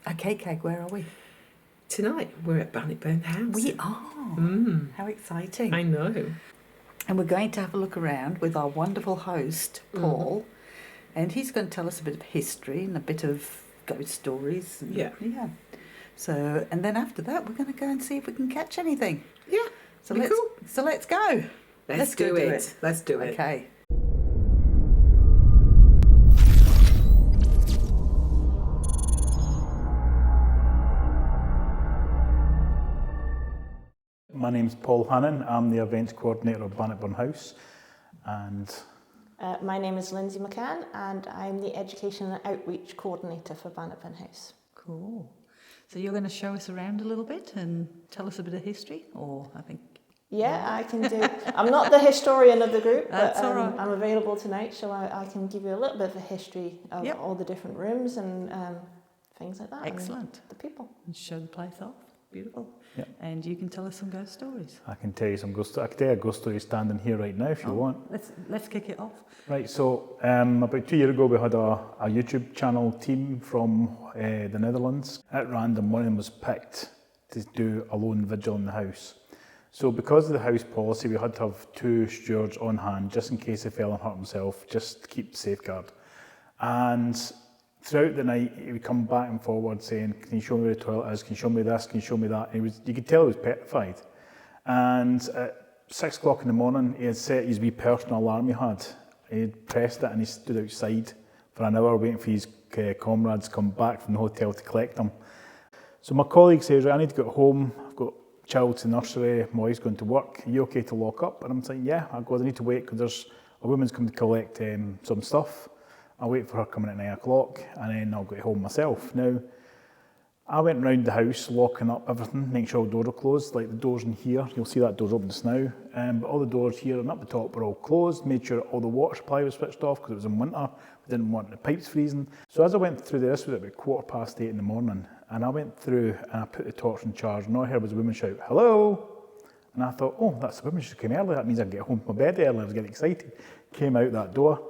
Okay, Keg, where are we? Tonight we're at Bannockburn House. We are. How exciting. I know. And we're going to have a look around with our wonderful host, Paul, and he's going to tell us a bit of history and a bit of ghost stories. And, Yeah. So, and then after that, we're going to go and see if we can catch anything. Yeah. So let's go. Let's do it. Let's do it. Okay. My name's Paul Hannon. I'm the events coordinator of Bannockburn House, and my name is Lindsay McCann, and I'm the education and outreach coordinator for Bannockburn House. Cool. So you're going to show us around a little bit and tell us a bit of history, or I think... Yeah, I can do. I'm not the historian of the group, but That's all right. I'm available tonight, so I can give you a little bit of a history of all the different rooms and things like that. Excellent. And the people. And show the place off. Beautiful. Yep. And you can tell us some ghost stories. I can tell you some ghost. I can tell you a ghost story standing here right now if you want. Let's kick it off. Right. So about 2 years ago, we had a YouTube channel team from the Netherlands. At random, one of them was picked to do a lone vigil in the house. So because of the house policy, we had to have 2 stewards on hand just in case he fell and hurt himself, just to keep the safeguard. And throughout the night, he would come back and forward saying, "Can you show me where the toilet is? Can you show me this? Can you show me that?" And you could tell he was petrified. And at 6 o'clock in the morning, he had set his wee personal alarm he had. He had pressed it and he stood outside for an hour waiting for his comrades to come back from the hotel to collect him. So my colleague says, "Right, I need to go home. I've got child to nursery, my wife's going to work. Are you okay to lock up?" And I'm saying, "Yeah." I go, "I need to wait because there's a woman's coming to collect some stuff. I'll wait for her coming at 9 o'clock and then I'll go home myself." Now, I went round the house locking up everything, making sure all the doors are closed, like the doors in here. You'll see that door's open just now. But all the doors here and up the top were all closed, made sure all the water supply was switched off because it was in winter. We didn't want the pipes freezing. So as I went through this was about 8:15 in the morning, and I went through and I put the torch in charge, and all I heard was a woman shout, "Hello?" And I thought, "Oh, that's the woman, she came early, that means I can get home from my bed early." I was getting excited. Came out that door.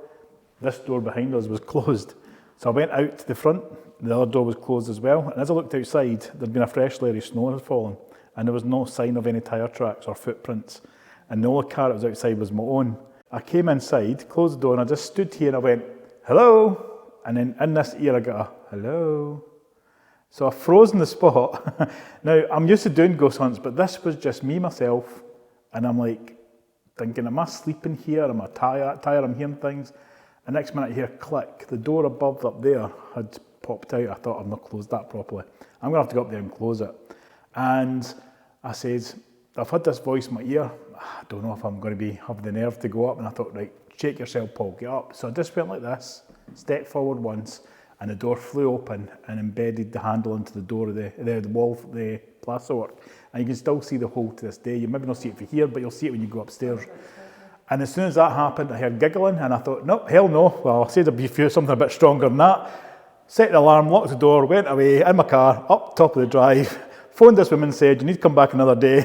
This door behind us was closed. So I went out to the front, the other door was closed as well, and as I looked outside, there'd been a fresh layer of snow had fallen, and there was no sign of any tyre tracks or footprints, and the only car that was outside was my own. I came inside, closed the door, and I just stood here and I went, "Hello?" And then in this ear I got a "hello." So I froze on the spot. Now, I'm used to doing ghost hunts, but this was just me, myself, and I'm like thinking, am I sleeping here? Am I tired? I'm hearing things. And next minute I hear a click. The door above up there had popped out. I thought, I've not closed that properly. I'm going to have to go up there and close it. And I said, I've had this voice in my ear. I don't know if I'm going to have the nerve to go up. And I thought, right, shake yourself, Paul, get up. So I just went like this, stepped forward once, and the door flew open and embedded the handle into the door of the wall, the plasterwork. And you can still see the hole to this day. You maybe not see it from here, but you'll see it when you go upstairs. And as soon as that happened, I heard giggling, and I thought, nope, hell no. Well, I said there'd be something a bit stronger than that. Set the alarm, locked the door, went away in my car, up top of the drive, phoned this woman, said, "You need to come back another day."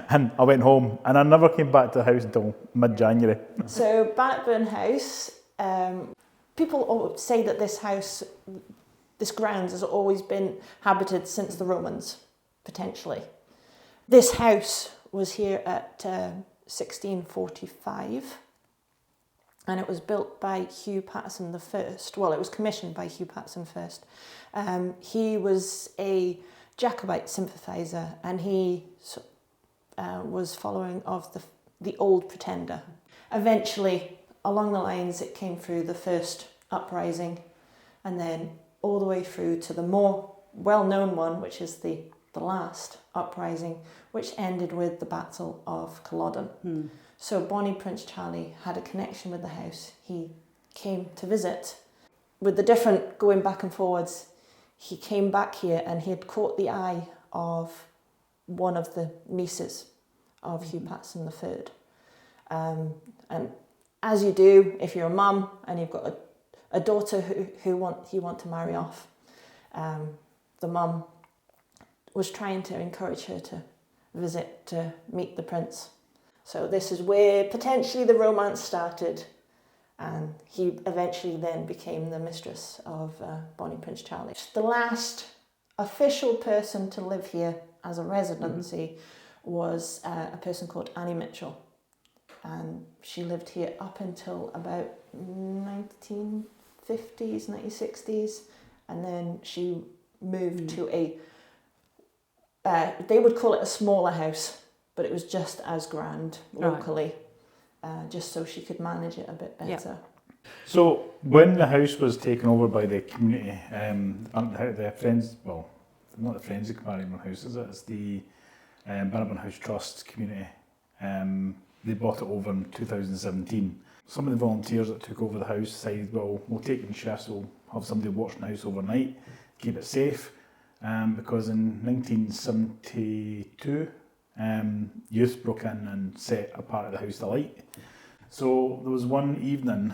And I went home, and I never came back to the house until mid-January. So Bannockburn House, people say that this grounds has always been habited since the Romans, potentially. This house was here at 1645, and it was built by Hugh Patterson I. Well, it was commissioned by Hugh Patterson I. He was a Jacobite sympathiser, and he was following of the Old Pretender. Eventually, along the lines, it came through the first uprising, and then all the way through to the more well-known one, which is the last uprising, which ended with the Battle of Culloden. So Bonnie Prince Charlie had a connection with the house. He came to visit. With the different going back and forwards, he came back here and he had caught the eye of one of the nieces of Hugh Patterson III. And as you do, if you're a mum and you've got a daughter who you want to marry off, the mum was trying to encourage her to visit to meet the prince. So this is where potentially the romance started. and he eventually then became the mistress of Bonnie Prince Charlie. The last official person to live here as a residency was a person called Annie Mitchell, and she lived here up until about 1950s, 1960s, and then she moved to a, they would call it a smaller house, but it was just as grand locally, just so she could manage it a bit better. So when the house was taken over by the community, the Friends, well, not the Friends of Bannockburn House, is it? It's the Bannockburn House Trust community. They bought it over in 2017. Some of the volunteers that took over the house decided, well, we'll take in shifts, we'll have somebody watching the house overnight, keep it safe, because in 1972, youth broke in and set a part of the house alight. So there was one evening,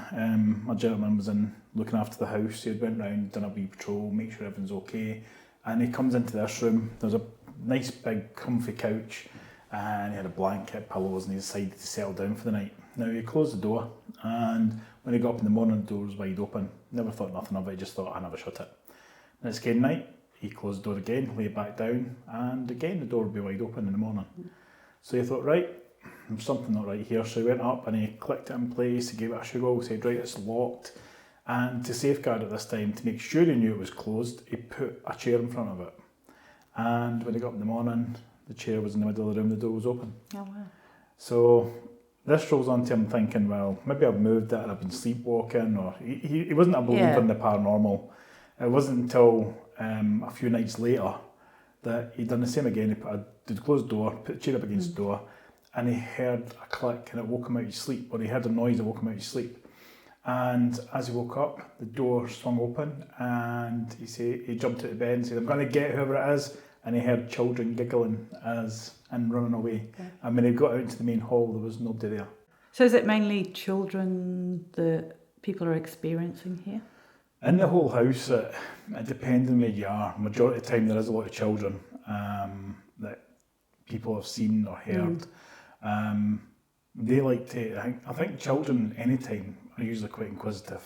a gentleman was in looking after the house. He had went round, done a wee patrol, make sure everything's okay, and he comes into this room. There's a nice big comfy couch, and he had a blanket, pillows, and he decided to settle down for the night. Now he closed the door, and when he got up in the morning, the door was wide open. Never thought nothing of it, he just thought, I never shut it. Next again night, he closed the door again, lay back down, and again the door would be wide open in the morning. So he thought, right, there's something not right here. So he went up and he clicked it in place, he gave it a shuggle, said, right, it's locked. And to safeguard it this time, to make sure he knew it was closed, he put a chair in front of it. And when he got up in the morning, the chair was in the middle of the room, the door was open. Oh, wow. So this rolls on to him thinking, well, maybe I've moved it and I've been sleepwalking, or he wasn't a believer in the paranormal. It wasn't until a few nights later that he'd done the same again. He'd closed the door, put the chair up against the door, and he heard a click and it woke him out of his sleep, or he heard a noise that woke him out of his sleep. And as he woke up, the door swung open and he jumped out of bed and said, I'm going to get whoever it is. And he heard children giggling and running away. Okay. And when he got out into the main hall, there was nobody there. So is it mainly children that people are experiencing here? In the whole house, it depends on where you are. Majority of the time there is a lot of children that people have seen or heard. They like to, I think children anytime are usually quite inquisitive.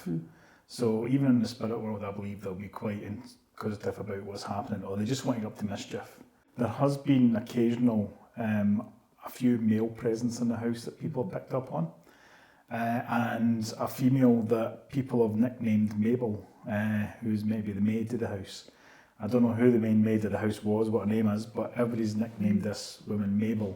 So even in the spirit world, I believe they'll be quite inquisitive about what's happening, or they just want to get up to mischief. There has been occasional, a few male presence in the house that people have picked up on, and a female that people have nicknamed Mabel, who's maybe the maid of the house. I don't know who the main maid of the house was, what her name is, but everybody's nicknamed this woman Mabel.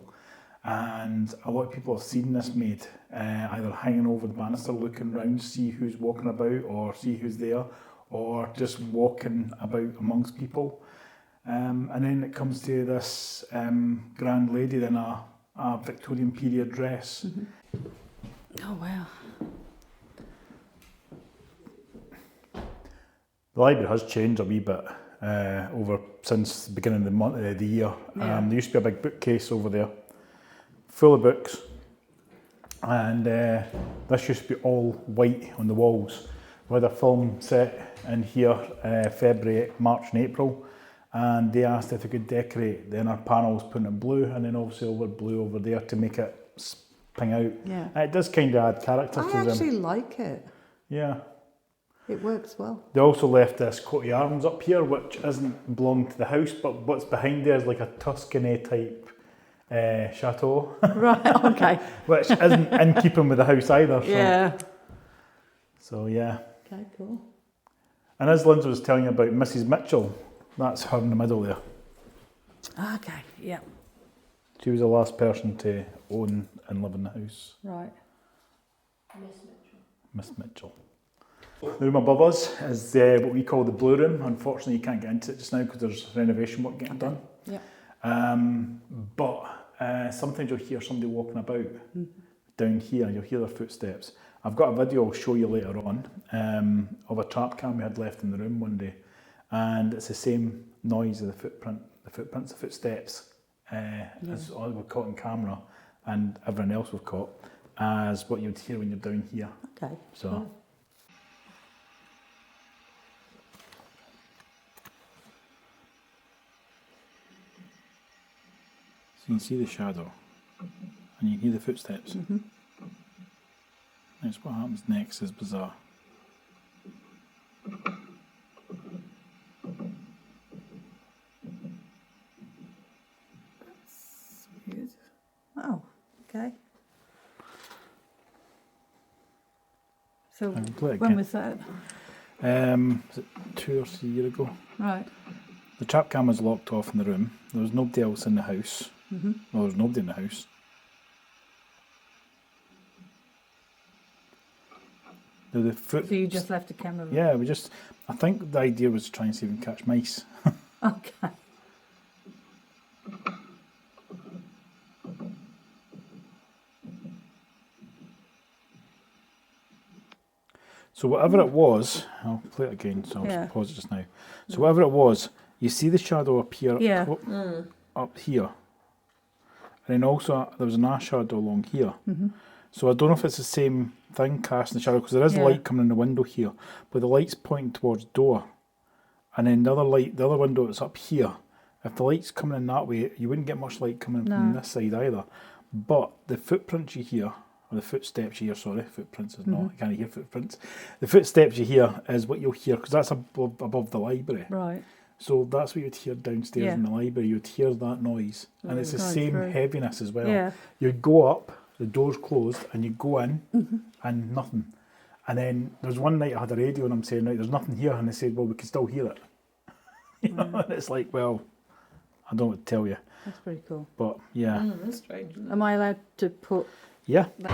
And a lot of people have seen this maid either hanging over the banister looking round to see who's walking about or see who's there, or just walking about amongst people. And then it comes to this grand lady in a Victorian period dress. Oh, wow. The library has changed a wee bit over since the beginning of the year. There used to be a big bookcase over there, full of books, and this used to be all white on the walls. We had a film set in here February, March and April, and they asked if they could decorate the inner panels, putting it blue, and then obviously over blue over there to make it spring out. Yeah. It does kind of add character to them. I actually like it. Yeah. It works well. They also left this coat of arms up here, which isn't belong to the house, but what's behind there is like a Tuscany type chateau. Right, okay. Which isn't in keeping with the house either. So. Yeah. So yeah. Okay, cool. And as Lindsay was telling you about Mrs. Mitchell, that's her in the middle there. Okay, yeah. She was the last person to own and live in the house. Right. Miss Mitchell. The room above us is what we call the blue room. Unfortunately, you can't get into it just now because there's renovation work getting done. Yeah. But sometimes you'll hear somebody walking about down here. You'll hear their footsteps. I've got a video I'll show you later on of a trap cam we had left in the room one day, and it's the same noise of the footprints, the footsteps, as all we've caught on camera, and everyone else we've caught, as what you'd hear when you're down here. Okay. So. Cool. So you can see the shadow, and you can hear the footsteps. Now It's what happens next is bizarre. Weird. Oh, okay. So when was that? Was it 2 or 3 years ago? Right. The trap cam was locked off in the room. There was nobody else in the house. Well, there was nobody in the house. The foot. So you just left the camera? Yeah, I think the idea was to try and see if we can catch mice. Okay. So whatever it was, I'll play it again, so I'll just pause it just now. So whatever it was, you see the shadow appear up here. And then also there was an eye shadow along here. So I don't know if it's the same thing casting the shadow, because there is light coming in the window here, but the light's pointing towards door. And then the other window that's up here, if the light's coming in that way, you wouldn't get much light coming in from this side either. But the footprints you hear, or the footsteps you hear, sorry, footprints is not, you can't hear footprints. The footsteps you hear is what you'll hear, because that's above the library. Right. So that's what you'd hear downstairs in the library, you'd hear that noise. And it's the same heaviness as well. Yeah. You'd go up, the door's closed, and you go in, and nothing. And then there was one night I had a radio and I'm saying, right, there's nothing here, and they said, well, we can still hear it. You know, and it's like, well, I don't know what to tell you. That's pretty cool. But yeah. That's strange. Am I allowed to put... Yeah. Oh,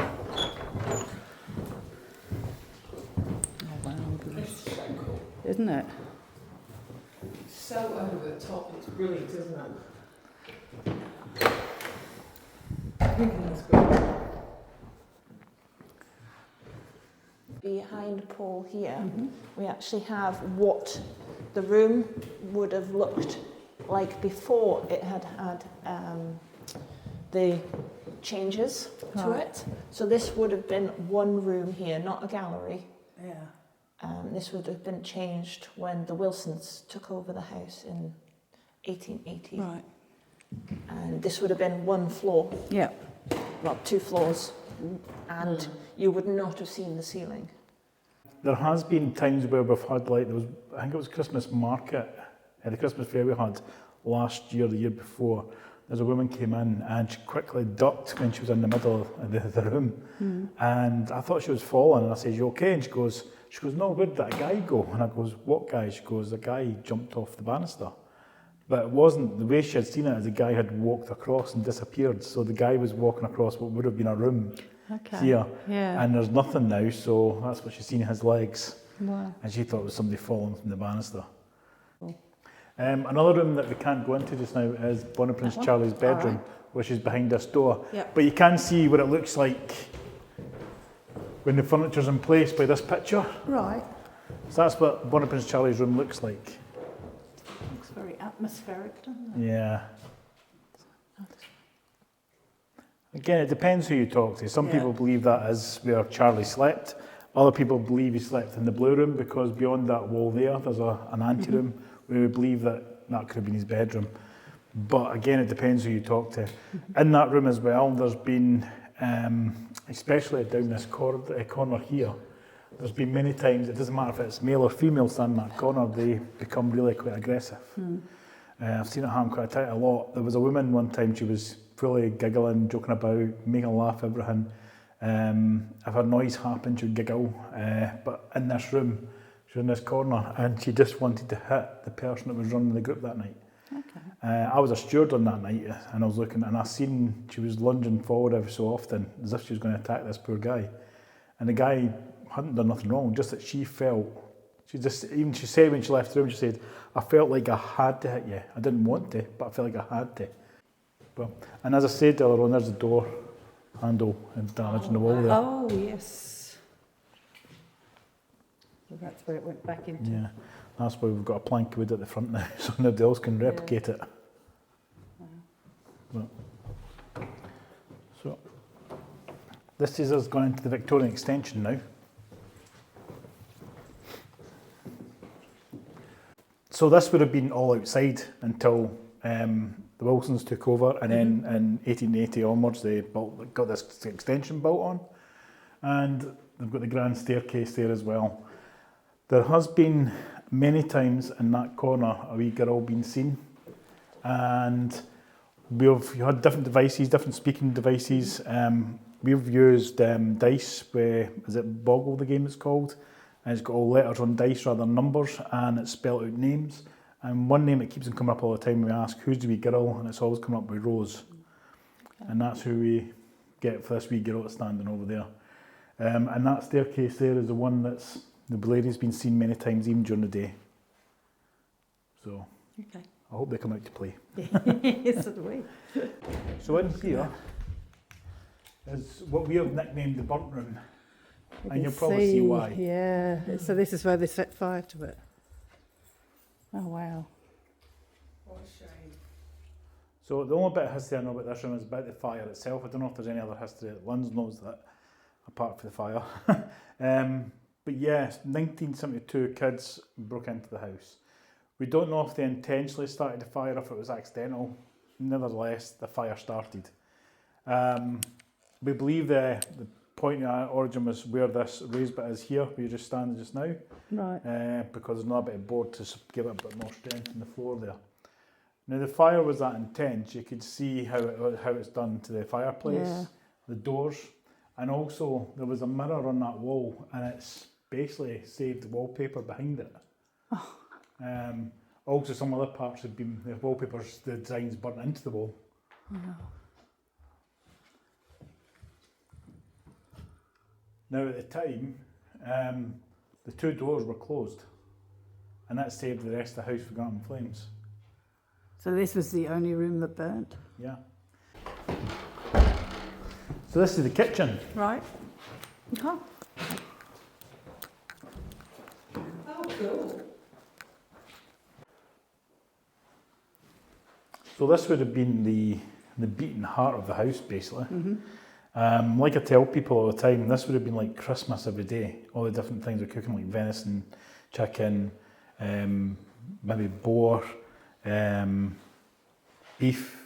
wow. Isn't it? So over the top, it's brilliant, isn't it? I think that's great. Behind Paul here, we actually have what the room would have looked like before it had the changes to it. So this would have been one room here, not a gallery. Yeah. This would have been changed when the Wilsons took over the house in 1880. Right. And this would have been one floor. Yeah. Well, 2 floors. And you would not have seen the ceiling. There has been times where we've had, like, there was, I think it was Christmas market, the Christmas fair we had last year, the year before. There's a woman came in and she quickly ducked when she was in the middle of the room. And I thought she was falling, and I said, you okay? And she goes, no, where did that guy go? And I goes, what guy? She goes, the guy jumped off the banister. But it wasn't, the way she had seen it is the guy had walked across and disappeared. So the guy was walking across what would have been a room here. Yeah. And there's nothing now, so that's what she's seen, his legs. Wow. And she thought it was somebody falling from the banister. Cool. Another room that we can't go into just now is Bonnie Prince Charlie's bedroom, which is behind this door. Yep. But you can see what it looks like when the furniture's in place by this picture. Right. So that's what Bonnie Prince Charlie's room looks like. Looks very atmospheric, doesn't it? Yeah. Again, it depends who you talk to. Some people believe that is where Charlie slept. Other people believe he slept in the blue room, because beyond that wall there's an anteroom where we believe that could have been his bedroom. But again, it depends who you talk to. In that room as well, there's been, especially down this corner here, there's been many times, it doesn't matter if it's male or female standing in that corner, they become really quite aggressive. I've seen it happen quite a lot. There was a woman one time, she was fully giggling, joking about, making a laugh, everything. If a noise happened, she would giggle. But in this room, she was in this corner, and she just wanted to hit the person that was running the group that night. Okay. I was a steward on that night, and I was looking, and I seen she was lunging forward every so often, as if she was going to attack this poor guy. And the guy hadn't done nothing wrong, just that she felt, she said when she left the room, she said, I felt like I had to hit you. I didn't want to, but I felt like I had to. Well, and as I said earlier on, there's the door handle and damage in the wall there. Oh, yes. So that's where it went back into. Yeah, that's why we've got a plank of wood at the front now, so nobody else can replicate it. Well, so, this is us going into the Victorian extension now. So this would have been all outside until the Wilsons took over, and then in 1880 onwards they got this extension built on. And they've got the grand staircase there as well. There has been many times in that corner a wee girl been seen, and we've had different devices, different speaking devices. We've used dice, is it Boggle the game it's called? And it's got all letters on dice rather than numbers, and it's spelled out names. And one name that keeps on coming up all the time, we ask, who's the wee girl? And it's always coming up with Rose. And that's who we get for this wee girl that's standing over there. And that staircase there is the one that's, the lady's been seen many times, even during the day. So, Okay. I hope they come out to play. Yes, so do we. So in here is what we have nicknamed the burnt room. And you'll probably see why. Yeah, so this is where they set fire to it. Oh, wow. What a shame. So the only bit of history I know about this room is about the fire itself. I don't know if there's any other history. Lynn knows that, apart from the fire. But yes, 1972 kids broke into the house. We don't know if they intentionally started the fire, if it was accidental. Nevertheless, the fire started. We believe the point of origin was where this raised bit is here, where you're just standing just now. Right. Because there's not a bit of board to give it a bit more strength in the floor there. Now the fire was that intense, you could see how it's done to the fireplace, the doors, and also there was a mirror on that wall, and it's basically saved the wallpaper behind it. Oh. Also some other parts had been, the wallpapers, the designs burnt into the wall. Oh. Now at the time, the two doors were closed, and that saved the rest of the house from going in flames. So this was the only room that burnt? Yeah. So this is the kitchen. Right. Oh. Oh, cool. So this would have been the beating heart of the house, basically. Mm-hmm. Like I tell people all the time, this would have been like Christmas every day. All the different things we're cooking, like venison, chicken, maybe boar, beef,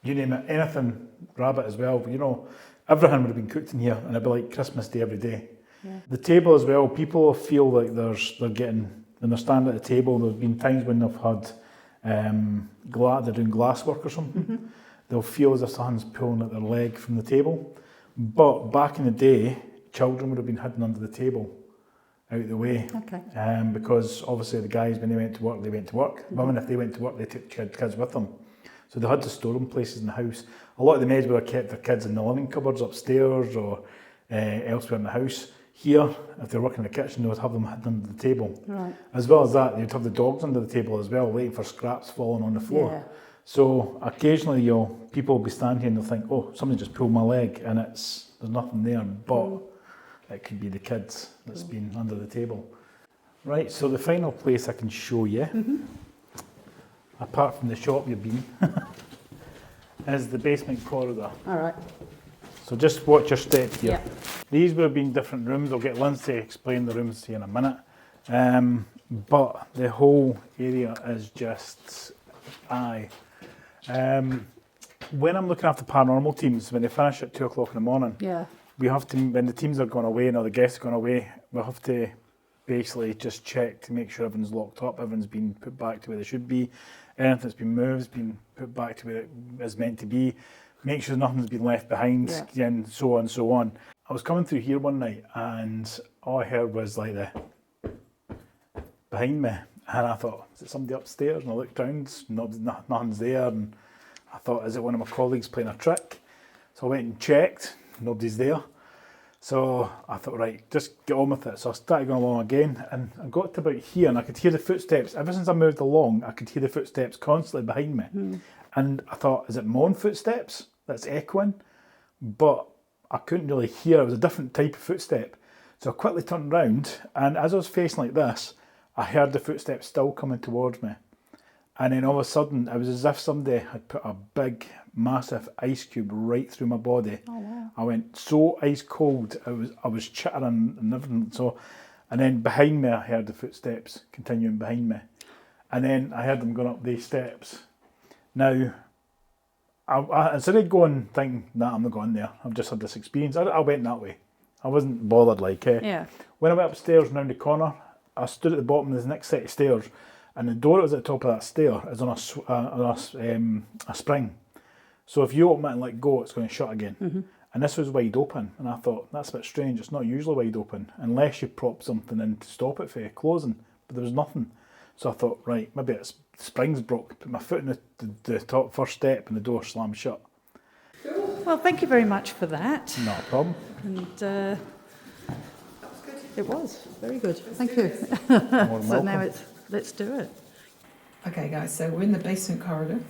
you name it, anything, rabbit as well. You know, everything would have been cooked in here, and it'd be like Christmas Day every day. Yeah. The table as well, people feel like they're getting, when they're standing at the table, there's been times when they've had, they're doing glass work or something. Mm-hmm. They'll feel as if someone's pulling at their leg from the table. But back in the day, children would have been hidden under the table, out the way. Okay. Because obviously the guys, when they went to work, they went to work. Mm-hmm. Women, if they went to work, they took kids with them. So they had to store them places in the house. A lot of the maids would have kept their kids in the living cupboards upstairs or elsewhere in the house. Here, if they're working in the kitchen, they would have them hidden under the table. Right. As well as that, they'd have the dogs under the table as well, waiting for scraps falling on the floor. Yeah. So occasionally, people will be standing here and they'll think, oh, somebody just pulled my leg, and there's nothing there, but it could be the kids that's been under the table. Right, so the final place I can show you, apart from the shop you've been, is the basement corridor. All right. So just watch your step here. Yeah. These would have been different rooms. I'll get Lindsay to explain the rooms to you in a minute. But the whole area is just when I'm looking after paranormal teams, when they finish at 2 o'clock in the morning, Yeah. we have to, when the teams are going away and all the guests are going away, we have to basically just check to make sure everything's locked up, everything's been put back to where they should be, anything that's been moved has been put back to where it is meant to be, make sure nothing's been left behind, and so on and so on. I was coming through here one night and all I heard was like the behind me, and I thought, is it somebody upstairs? And I looked round, nothing's there, and I thought, is it one of my colleagues playing a trick? So I went and checked, nobody's there. So I thought, right, just get on with it. So I started going along again, and I got to about here, and I could hear the footsteps. Ever since I moved along, I could hear the footsteps constantly behind me. And I thought, is it my own footsteps that's echoing? But I couldn't really hear. It was a different type of footstep. So I quickly turned round, and as I was facing like this, I heard the footsteps still coming towards me. And then all of a sudden, it was as if somebody had put a big, massive ice cube right through my body. Oh, wow. I went so ice cold, I was chittering and everything. So, and then behind me, I heard the footsteps continuing behind me. And then I heard them going up these steps. Now, I instead of going thinking, nah, I'm not going there, I've just had this experience, I went that way. I wasn't bothered, like, Yeah. When I went upstairs and round the corner, I stood at the bottom of the next set of stairs, and the door that was at the top of that stair is on a spring. So if you open it and let go, it's going to shut again. Mm-hmm. And this was wide open, and I thought, that's a bit strange. It's not usually wide open, unless you prop something in to stop it from closing. But there was nothing. So I thought, right, maybe it's springs broke. Put my foot in the top first step, and the door slammed shut. Well, thank you very much for that. Not a problem. And it was very good. Thank you. More than So now welcome. let's do it. Okay, guys, so we're in the basement corridor.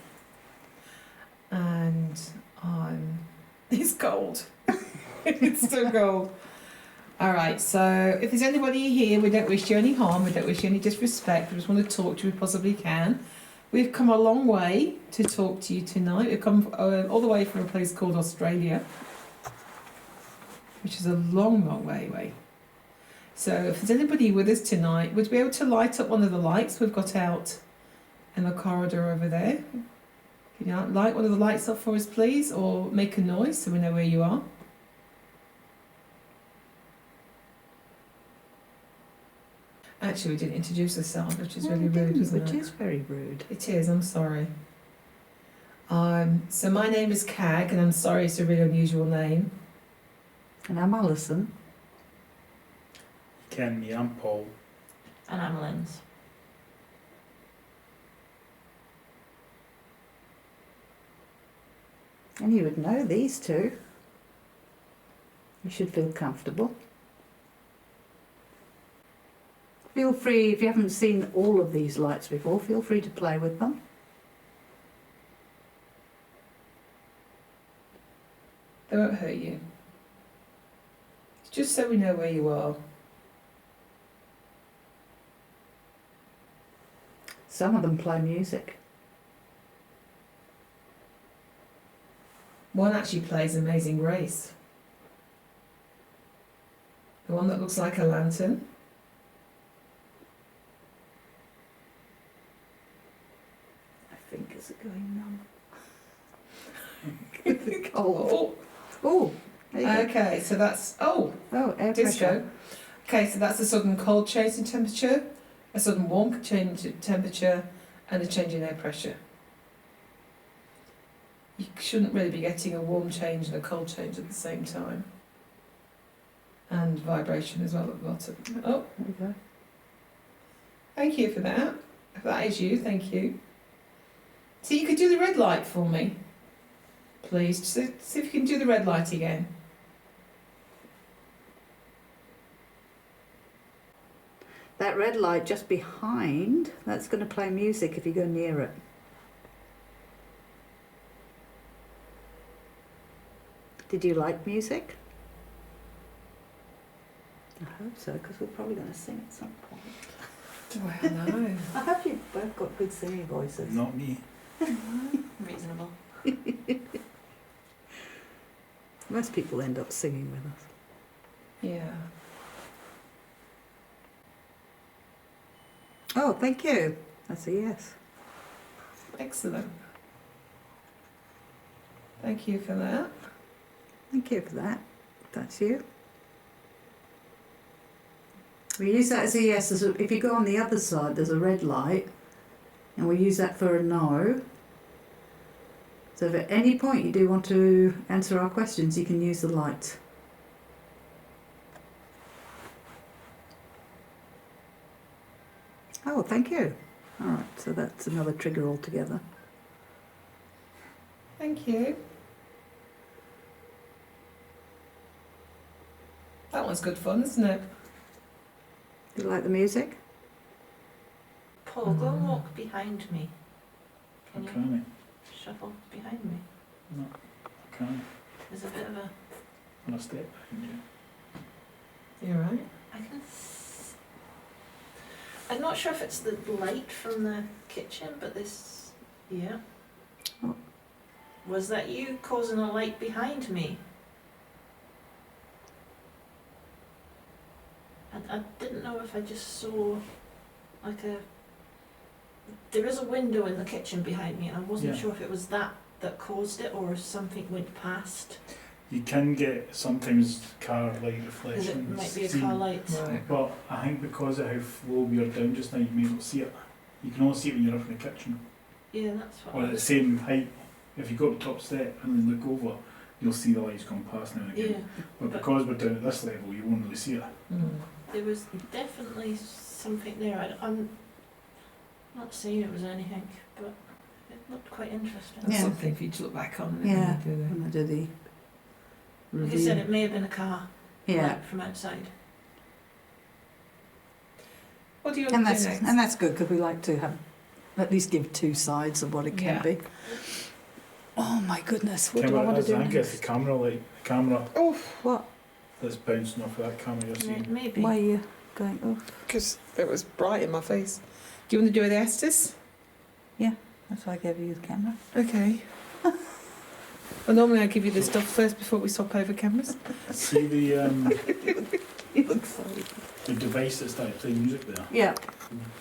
And it's cold. It's still cold. All right, so if there's anybody here, we don't wish you any harm, we don't wish you any disrespect, we just want to talk to you if we possibly can. We've come a long way to talk to you tonight. We've come all the way from a place called Australia, which is a long, long way away. So if there's anybody with us tonight, would you be able to light up one of the lights we've got out in the corridor over there? Can you light one of the lights up for us, please, or make a noise so we know where you are? Actually, we didn't introduce ourselves, which is really rude, isn't Which it? is very rude. It is, I'm sorry. So my name is Cag, and I'm sorry it's a really unusual name. And I'm Alison. Ken, me, I'm Paul. And I'm Lynn's. And you would know these two. You should feel comfortable. Feel free, if you haven't seen all of these lights before, feel free to play with them. They won't hurt you. It's just so we know where you are. Some of them play music. One actually plays Amazing Grace. The one that looks like a lantern. My fingers are going numb. Oh, Oh, there you go. okay, so that's, Oh, air disco. pressure. Okay, so that's a sudden cold change in temperature, a sudden warm change in temperature, and a change in air pressure. You shouldn't really be getting a warm change and a cold change at the same time. And vibration as well at the bottom. Oh, There you go. thank you for that. If that is you, thank you. So you could do the red light for me, please. See if you can do the red light again. That red light just behind, that's going to play music if you go near it. Did you like music? I hope so, because we're probably going to sing at some point. Well, no. I hope you've both got good singing voices. Not me. Reasonable. Most people end up singing with us. Yeah. Oh, thank you. That's a yes. Excellent. Thank you for that. Thank you for that. That's you. We use that as a yes. If you go on the other side, there's a red light, and we use that for a no. So if at any point you do want to answer our questions, you can use the light. Oh, thank you. All right, so that's another trigger altogether. Thank you. That one's good fun, isn't it? Do you like the music? Paul, go and walk behind me. Can you Can shuffle behind me? I? No, I can't. There's a bit of a... On a step behind you. You're right. I can... I'm not sure if it's the light from the kitchen, but this... Yeah. Oh. Was that you causing a light behind me? I didn't know if I just saw like a... There is a window in the kitchen behind me, and I wasn't Yeah. sure if it was that caused it or if something went past. You can get sometimes car light Because it reflections. might be a seen, car light. Right. But I think because of how low we are down just now, you may not see it. You can only see it when you're up in the kitchen. Yeah, that's what Or at the same height. If you go up the top step and then look over, you'll see the lights going past now and again. Yeah, But because we're down at this level, you won't really see it. there was definitely something there. I'm not saying it was anything, but it looked quite interesting. That's Yeah. something for you to look back on. Yeah. Do the When I do the Like I said, review. it may have been a car Yeah. light from outside. What do you And want to do next? that's good because we like to have at least give two sides of what it can Yeah. be. Oh my goodness, what do I Camera, want to as do I guess the next? camera light, the camera Oh, what? that's bouncing off of that camera you're seeing. Maybe. Why are you going? Oh, Because it was bright in my face. Do you want to do the Estes? that's why I gave you the camera. Okay. Well, normally I give you the stuff first before we swap over cameras. See the You look so. the device that started playing music there. Yeah.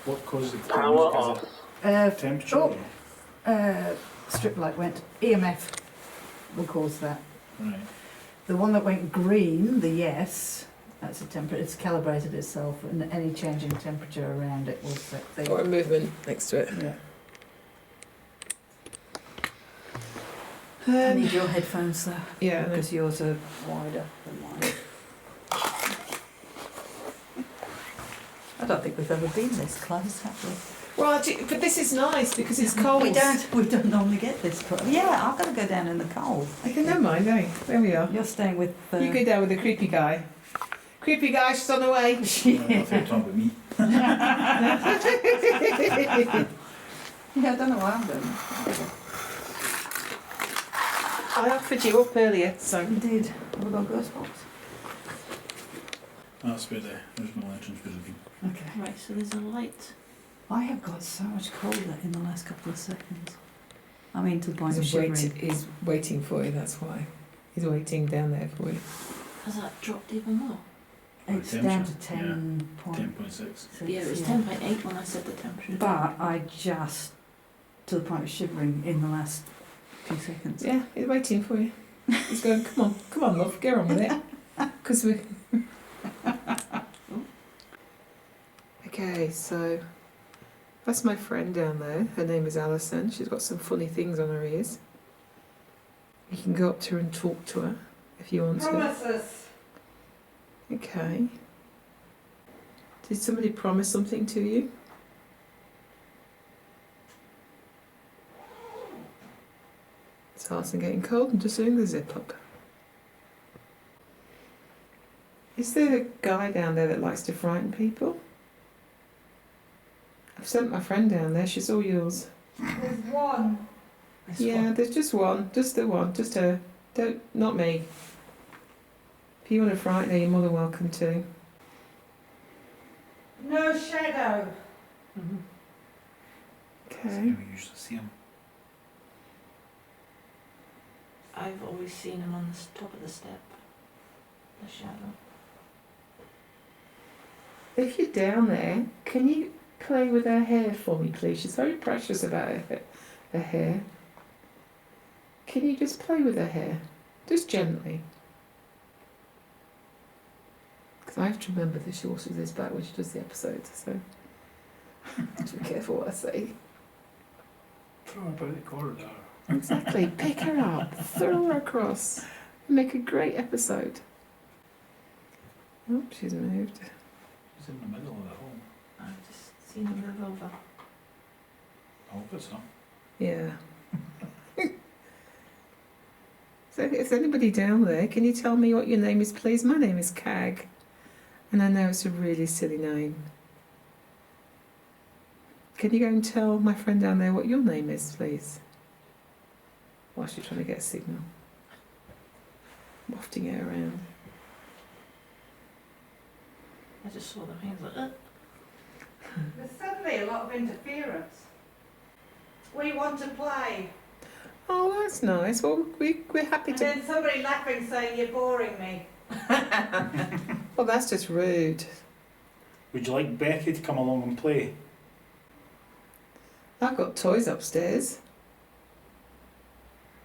What causes it to play Power music? off. Is it temperature? Oh. Strip light went. EMF will cause that. Right. The one that went green, the yes, that's a temperature. It's calibrated itself, and any change in temperature around it will set the. Or a movement next to it. Yeah. I need your headphones though, Yeah. because yours are wider than mine. I don't think we've ever been this close, have we? Well, but this is nice because it's cold. We don't normally get this close. Yeah, I've got to go down in the cold. Okay, never mind, eh? There we are. You're staying with. You go down with the creepy guy. Creepy guy, she's on the way. I thought you were talking about me. Yeah, I don't know what I'm doing. I offered you up earlier, so. You did. Have we got ghost box? That's where the original entrance would have been. Okay. Right, so there's a light. I have got so much colder in the last couple of seconds. I mean, to the point of He's shivering. waiting for you, that's why. He's waiting down there for you. Has that dropped even more? It's The down to temperature, 10.6. 10.6. Yeah, it was 10.8 when I said the temperature. But I just, to the point of shivering in the last few seconds. Yeah, he's waiting for you. He's going, come on, love, get on with it. Because we. Okay, so that's my friend down there. Her name is Alison. She's got some funny things on her ears. You can go up to her and talk to her if you want to. Promises. Okay. Did somebody promise something to you? It's Alison getting cold and just doing the zip up. Is there a guy down there that likes to frighten people? I've sent my friend down there, she's all yours. There's one. Yeah, there's just one, just the one, just her. Don't, not me. If you want to frighten her, you're more than welcome to. No shadow. That's Okay. how we usually see them. I've always seen him on the top of the step. The shadow. If you're down there, can you play with her hair for me, please? She's very precious about her hair. Can you just play with her hair? Just gently. Because I have to remember that she also this back when she does the episodes, so just be careful what I say. Throw about the corridor. Exactly. Pick her up, throw her across, make a great episode. Oh, she's moved. He's in the middle of the hall. I've just seen him move over. I hope it's not. Yeah. So if there's anybody down there, can you tell me what your name is, please? My name is Cag, and I know it's a really silly name. Can you go and tell my friend down there what your name is, please? Whilst you're trying to get a signal. Wafting it around. I just saw the hands like, There's suddenly a lot of interference. We want to play. Oh, that's nice. Well, we're happy And to... then somebody laughing saying you're boring me. Well, that's just rude. Would you like Becky to come along and play? I've got toys upstairs.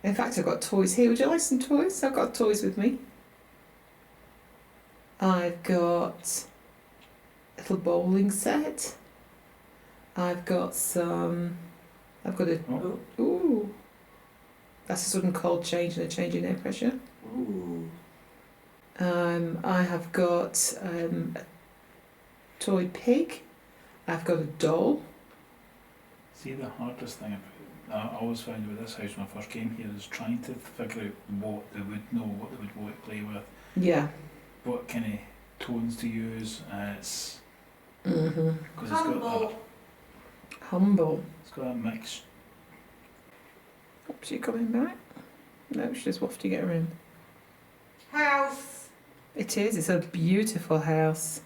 In fact, I've got toys here. Would you like some toys? I've got toys with me. I've got a little bowling set. I've got a... Oh. Ooh. That's a sudden cold change and a change in air pressure. Ooh. I have got a toy pig. I've got a doll. See, the hardest thing about I always found with this house when I first came here is trying to figure out what they would know, what they would want to play with, Yeah. what kind of tones to use. It's Mm-hmm. because Humble. it's got that mix. Oh, she coming back? No, she's just wafting it around. House. It is. It's a beautiful house.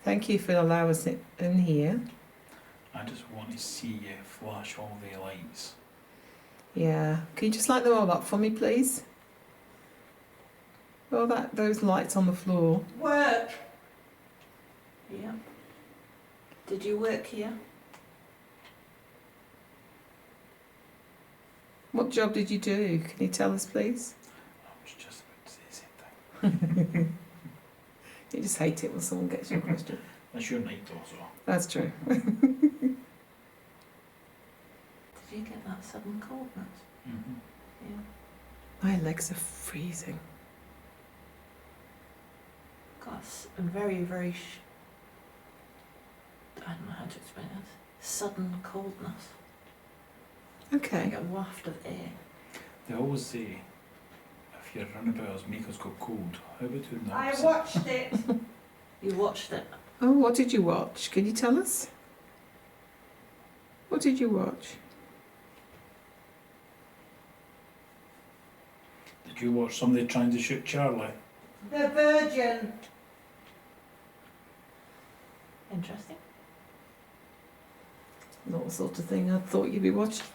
Thank you for allowing us in here. I just want to see you flash all the lights. Yeah. Can you just light them all up for me, please? All those lights on the floor. Work. Yeah. Did you work here? What job did you do? Can you tell us, please? I was just about to say the same thing. You just hate it when someone gets your question. That's your night though, so. That's true. Did you get that sudden coldness? Mm-hmm. Yeah. My legs are freezing. Got a very, very... I don't know how to explain it. Sudden coldness. Okay. Like a waft of air. They always say, if your runabouts make us go cold, how about doing the I opposite? watched it. You watched it? Oh, what did you watch? Can you tell us? What did you watch? Did you watch somebody trying to shoot Charlie? The Virgin. Interesting. Not the sort of thing I thought you'd be watching.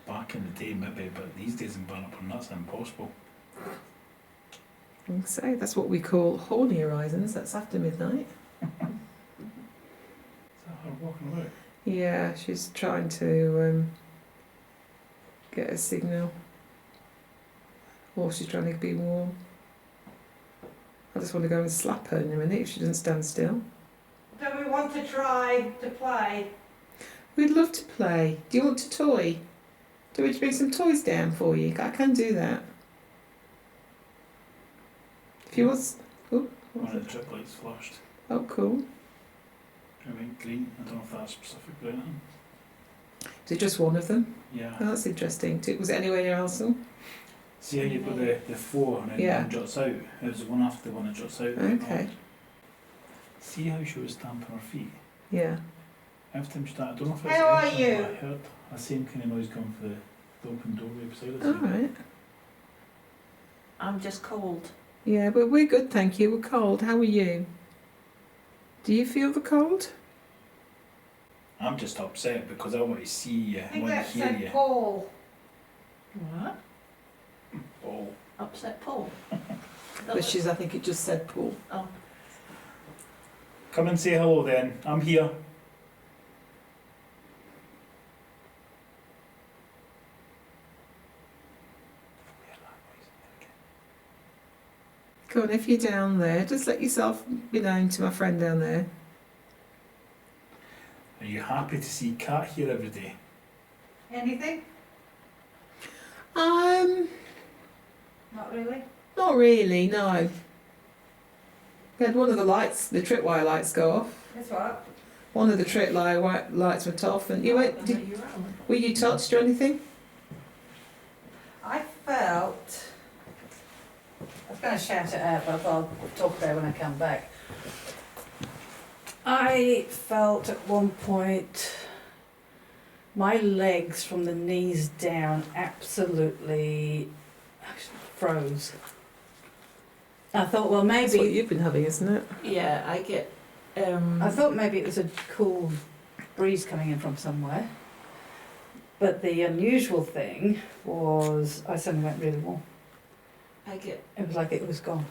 Back in the day maybe, but these days in Bannockburn that's impossible. I say that's what we call horny horizons. That's after midnight. Is that her walking about? Yeah, she's trying to get a signal. Or she's trying to be warm. I just want to go and slap her in a minute if she doesn't stand still. Do we want to try to play? We'd love to play. Do you want to toy? Do we bring some toys down for you? I can do that. If you want... Oh, One of the trip lights flashed. oh, cool. It went green. I don't know if that's specific or anything. Is it just one of them? Yeah. Oh, that's interesting. Was it anywhere else? See how you've got the four and then Yeah. one juts out? It was the one after the one that juts out. Okay. See how she was stamping her feet? Yeah. Every time she started, I don't know if it's How are anything, you? but I heard a same kind of noise coming from the open doorway beside us. All right. I'm just cold. Yeah, but we're good, thank you. We're cold. How are you? Do you feel the cold? I'm just upset because I want to see you, I want to hear you. Paul. What? Oh, Upset Paul. But I think it just said Paul. Oh. come and say hello then. I'm here. Go on, if you're down there, just let yourself be known to my friend down there. Are you happy to see Kat here every day? Anything? Not really. Not really, no. We had one of the lights, the tripwire lights go off. That's what? One of the tripwire lights went off, and you went. Were you touched or anything? I felt. I was going to shout it out, but I thought I'll talk about it when I come back. I felt at one point my legs from the knees down absolutely froze. I thought, well, That's what maybe. you've been having, isn't it? Yeah, I get. I thought maybe it was a cool breeze coming in from somewhere. But the unusual thing was I suddenly went really warm. I get. It was like it was gone.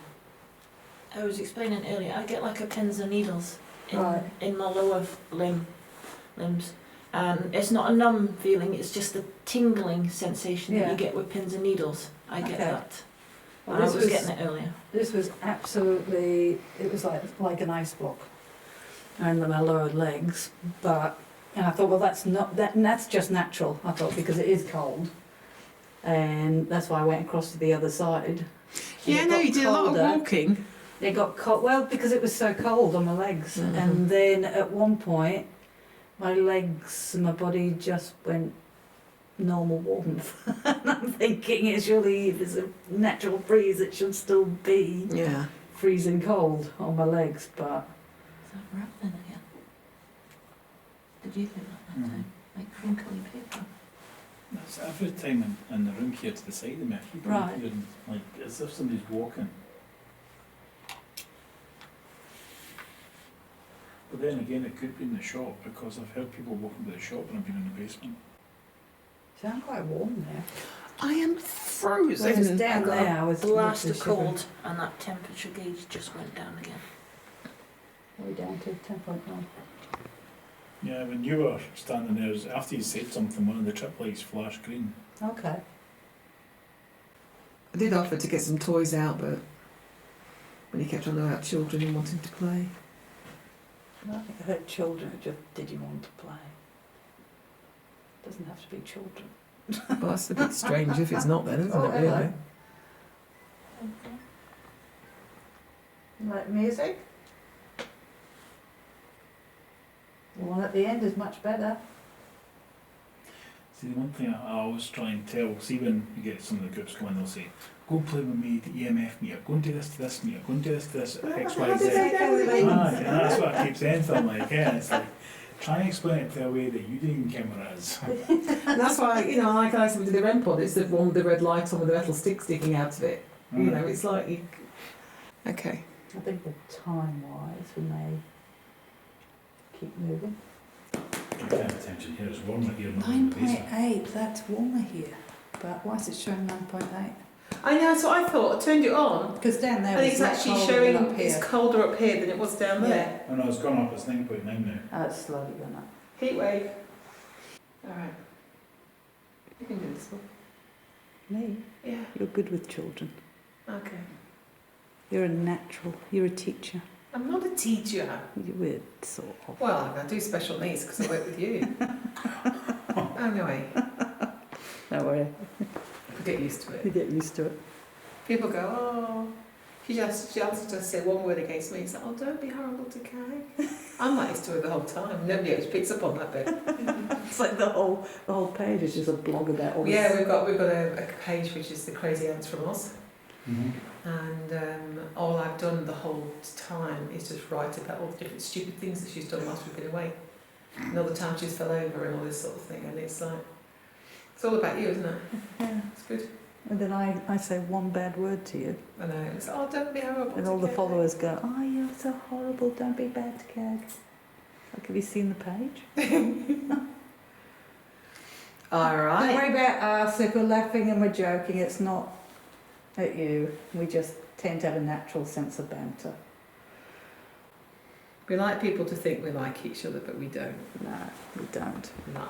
I was explaining earlier. I get like a pins and needles Right. in my lower limbs, And it's not a numb feeling, it's just a tingling sensation that Yeah. you get with pins and needles. I get Okay. that. Well, And I this was was- getting it earlier. This was absolutely, it was like an ice block and my lower legs. And I thought, well, that's just natural. I thought, because it is cold. And that's why I went across to the other side. And Yeah, it no, got you did a lot colder. of walking. It got cold, well, because it was so cold on my legs. Mhm. And then at one point, my legs and my body just went normal warmth. And I'm thinking, surely if it's a natural freeze, it should still be Yeah. freezing cold on my legs. But Is that rattling again? Did you think that Mhm. time? Like crinkly paper? That's every time in the room here to the side of me. I keep Right. hearing, like, as if somebody's walking. But then again, it could be in the shop, because I've heard people walking to the shop when I've been in the basement. see, I'm quite warm there. I am frozen. Whereas down I got there, I was Blast literally of shivering. cold, and that temperature gauge just went down again. Are we down to 10.1? Yeah, when you were standing there, after you said something, one of the trip lights flashed green. Okay. I did offer to get some toys out, but when he kept on about children and wanting to play. I think I heard children who just, did you want to play? Doesn't have to be children. Well, that's a bit strange if it's not then, isn't Oh, it, really? hello. You like music? The one at the end is much better. See, the one thing I always try and tell, see when you get some of the groups going, they'll say, go and play with me at the EMF meter, go and do this to this meter, go and do this to this X, Y, How Z. did they know the Aye, names? and that's what I keep saying to them, like, yeah, it's like, try and explain it to a way that you didn't camera is. And that's why, like I said with the REM pod, it's the one with the red light on with the metal stick sticking out of it. You know, it's like you... Okay. I think the time-wise, we may keep moving. I pay attention here, it's warmer here than in the basement. 9.8, that's warmer here. But why is it showing 9.8? I know, so I thought, I turned it on, Because down there and it's it's not actually colder showing than up it's here. colder up here than it was down there. Oh no, it's gone up, it's 9.9 now. Oh, it's slowly going up. Heat wave. Alright. You can do this one. Me? Yeah. You're good with children. Okay. You're a natural. You're a teacher. I'm not a teacher. You would, sort of. Well, I do special needs because I work with you. Anyway, Don't worry. get used to You it. get used to it. People go, oh, she also just said one word against me. It's like, oh, don't be horrible to Kay. I'm like used to it the whole time. Nobody else picks up on that bit. It's like the whole page is just a blog about all this. Yeah, we've got a page which is the crazy ants from Oz, Mm-hmm. and all I've done the whole time is just write about all the different stupid things that she's done whilst we've been away, and all the times she's fell over and all this sort of thing. And it's like, it's all about you, isn't it? Yeah. It's good. And then I say one bad word to you, I know. It's oh, don't be horrible. and to all the Kay." followers go, "Oh, you're so horrible. Don't be bad to Kag." Like, have you seen the page? All Don't right. worry about us. If we're laughing and we're joking, it's not at you. We just tend to have a natural sense of banter. We like people to think we like each other, but we don't. No, we don't. No.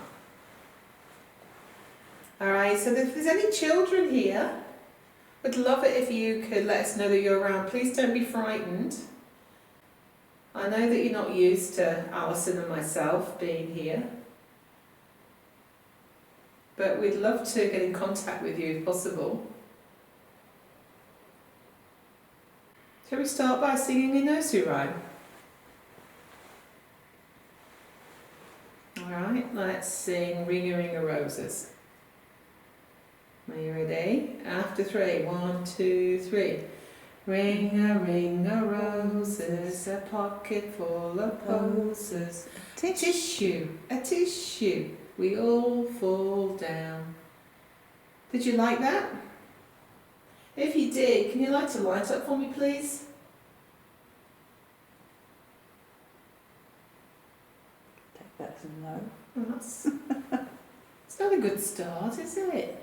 All right. So if there's any children here, would love it if you could let us know that you're around. Please don't be frightened. I know that you're not used to Alison and myself being here, but we'd love to get in contact with you if possible. Shall we start by singing a nursery rhyme? Alright, let's sing Ring a Ring a Roses. Are you ready? After three. 1, 2, 3. Ring a roses, a pocket full of posies. A tissue, we all fall down. Did you like that? If you did, can you light a light up for me, please? Take that as a no. Well, that's it's not a good start, is it?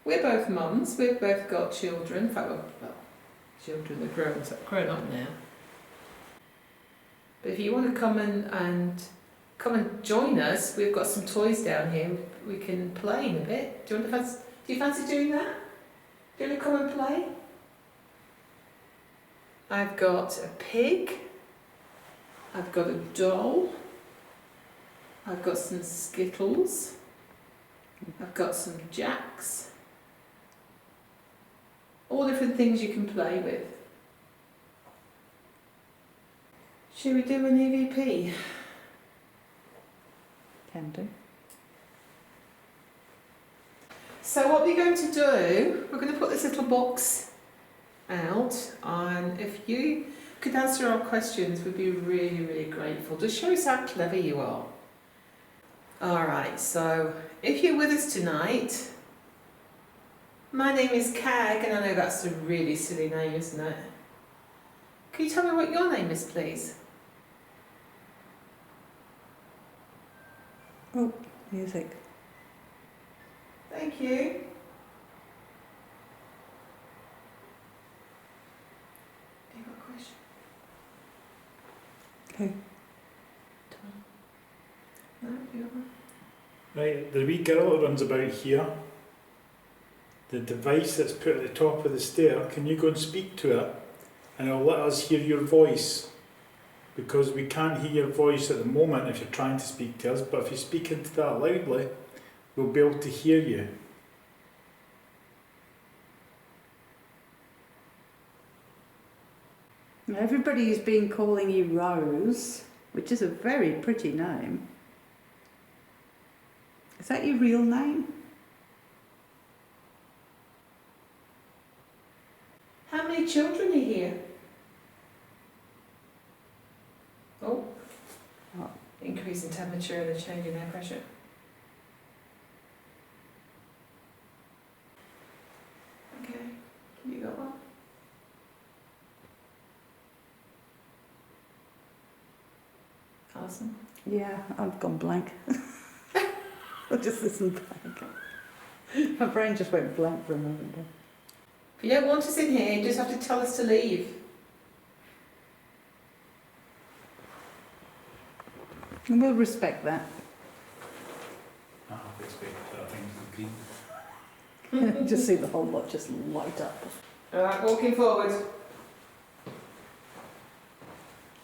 We're both mums. We've both got children. In fact, well, children are grown up now. But if you want to come and join us, we've got some toys down here. We can play in a bit. Do you fancy doing that? Do you want to come and play? I've got a pig. I've got a doll. I've got some Skittles. I've got some Jacks. All different things you can play with. Should we do an EVP? Can do. So what we're going to do, we're going to put this little box out, and if you could answer our questions, we'd be really, really grateful. Just show us how clever you are. Alright, so if you're with us tonight, my name is Cag, and I know that's a really silly name, isn't it? Can you tell me what your name is, please? Oh, music. Thank you. Do you have a question? Okay. No, you haven't? Right, the wee girl that runs about here, the device that's put at the top of the stair, can you go and speak to it and it'll let us hear your voice? Because we can't hear your voice at the moment if you're trying to speak to us, but if you speak into that loudly, we'll be able to hear you. Everybody's been calling you Rose, which is a very pretty name. Is that your real name? How many children are here? Oh. Oh. Increase in temperature and a change in air pressure. Okay, you got one? Alison? Yeah, I've gone blank. I'll just listen back. My brain just went blank for a moment there. If you don't want us in here, you just have to tell us to leave. And we'll respect that. I expect that thing to be green. Just see the whole lot just light up. Alright, walking forward.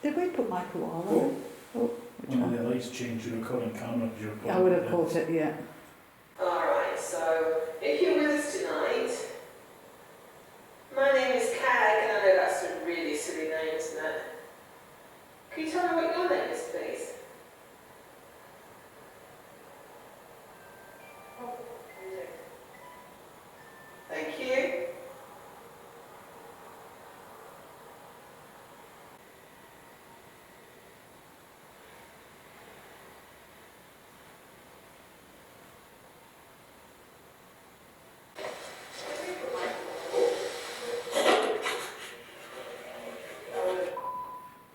Did we put my koala on? Oh, which One of one? the lights changed to recording camera because you're I would have caught it, yeah. Alright, so if you're with us tonight, my name is Cag, and I know that's a really silly name, isn't it? Can you tell me what your name is, please? Oh, thank you.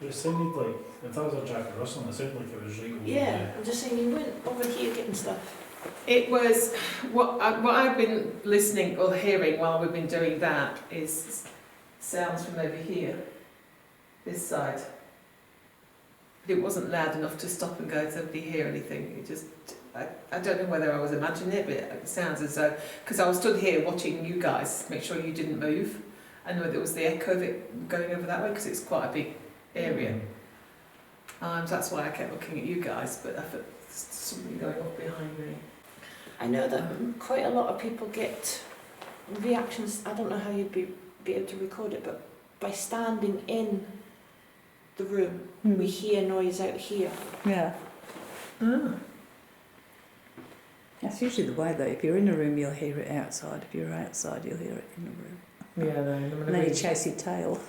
But it sounded like, if that was a Jack Russell, it sounded like it was right over Yeah, there. I'm just saying you weren't over here getting stuff. It was what I've been listening or hearing while we've been doing that is sounds from over here, this side. But it wasn't loud enough to stop and go, does everybody hear anything? It just, I don't know whether I was imagining it, but it sounds as though, because I was stood here watching you guys, make sure you didn't move, and whether it was the echo of it going over that way, because it's quite a big area. So that's why I kept looking at you guys, but I thought there's something going off behind me. I know that quite a lot of people get reactions. I don't know how you'd be able to record it, but by standing in the room, we hear noise out here. Yeah. Ah. That's usually the way though. If you're in a room, you'll hear it outside. If you're outside, you'll hear it in the room. Yeah, no, And then you chase your tail.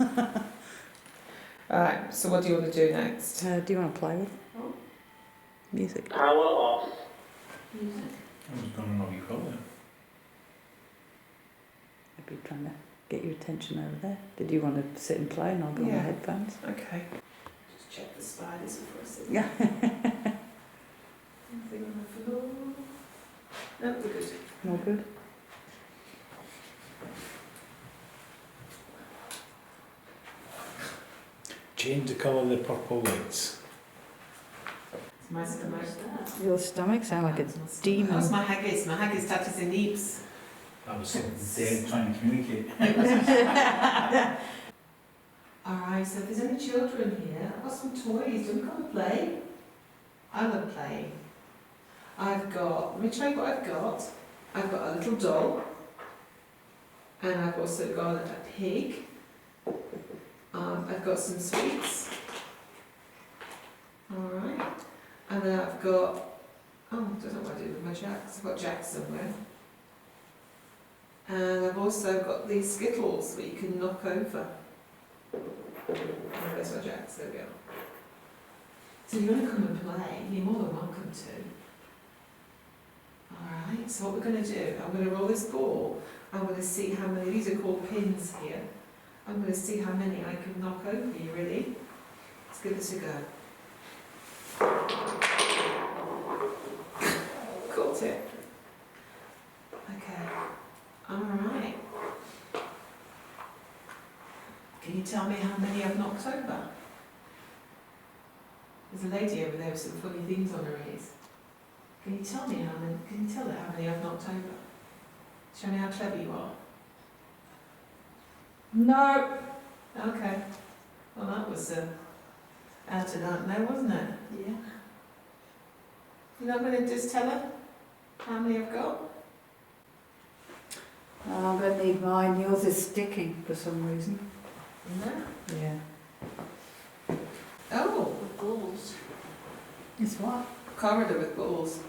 Alright, so what do you want to do next? Do you want to play with Oh. music? Power off. Music. I was going to know you call it. Maybe trying to get your attention over there. Did you want to sit and play and I'll go on Yeah. the headphones? Okay. Just check the spiders before I sit. Yeah. Anything on the floor? No, we're good. All good? change the colour of the purple lights. It's my stomach. Your stomach sounds like a That's demon. my haggis. My haggis touches the neeps. I was dead trying to communicate. Alright, so if there's any children here, I've got some toys. Do you want to play? I love playing. Let me show you what I've got. I've got a little doll. And I've also got a pig. I've got some sweets. Alright. And then I've got, I don't know what I do with my jacks. I've got jacks somewhere. And I've also got these skittles that you can knock over. There's my jacks, there we go. So you want to come and play, you're more than welcome to. Alright, so what we're going to do, I'm going to roll this ball. I'm going to see how many, these are called pins here. I'm going to see how many I can knock over. You ready? Let's give this a go. Caught it. Okay. Alright. Can you tell me how many I've knocked over? There's a lady over there with some funny things on her ears. Can you tell me how many? Can you tell her how many I've knocked over? Show me how clever you are. No. Okay. Well, that was out of that now, wasn't it? Yeah. You're not going to just tell her how many I've got? I'm going to need mine. Yours is sticking for some reason. No. Yeah. Oh, With balls. It's what? corridor with balls.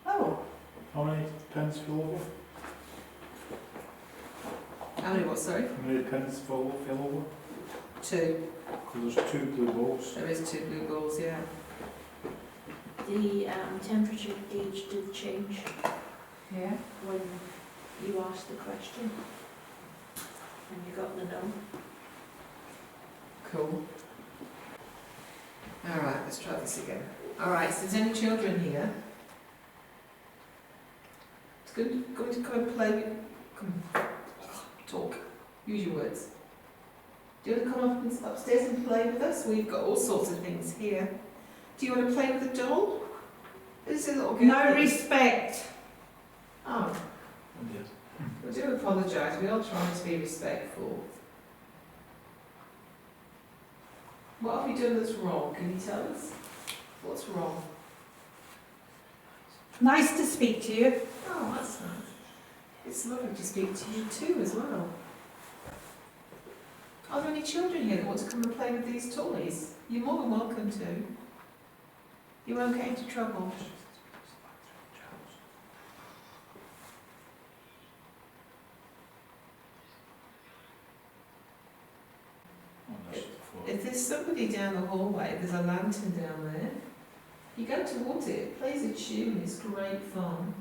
Oh. How many pins fell over? How many what, sorry? How many pins fell over? 2. Because there's 2 blue balls. There is 2 blue balls, yeah. The temperature gauge did change Yeah. when you asked the question and you got the no. Cool. Alright, let's try this again. Alright, so there's any children here? It's going to come and play with... Come, talk. Use your words. Do you want to come up and upstairs and play with us? We've got all sorts of things here. Do you want to play with the doll? This is a little girl. No respect. Oh, Oh dear. we do apologise. We are trying to be respectful. What have you done that's wrong? Can you tell us? What's wrong? Nice to speak to you. Oh, that's nice. It's lovely to speak to you too as well. Are there any children here that want to come and play with these toys? You're more than welcome to. You won't get into trouble. Oh, that's the floor. If there's somebody down the hallway, there's a lantern down there. You go towards it, it plays a tune, it's great fun.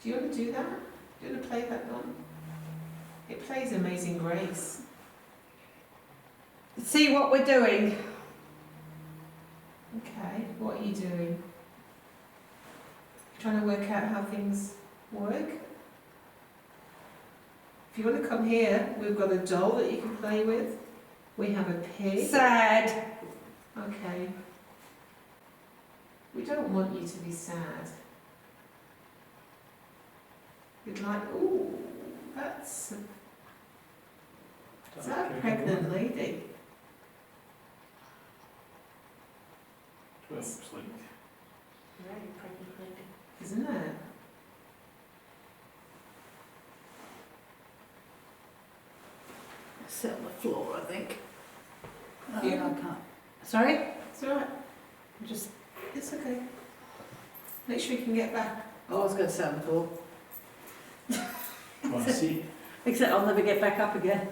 Do you want to do that? Do you want to play that one? It plays Amazing Grace. See what we're doing. Okay, what are you doing? Trying to work out how things work? If you want to come here, we've got a doll that you can play with. We have a pig. Sad. Okay. We don't want you to be sad. We'd like, ooh, that's... Is that a pregnant lady? Well, it's like Very pregnant lady. Isn't it? Sit on the floor, I think. Oh, You- no, I can't. Sorry? It's alright. Just. It's okay. Make sure you can get back. Oh, I was going to sit on the floor. want to see. Except I'll never get back up again.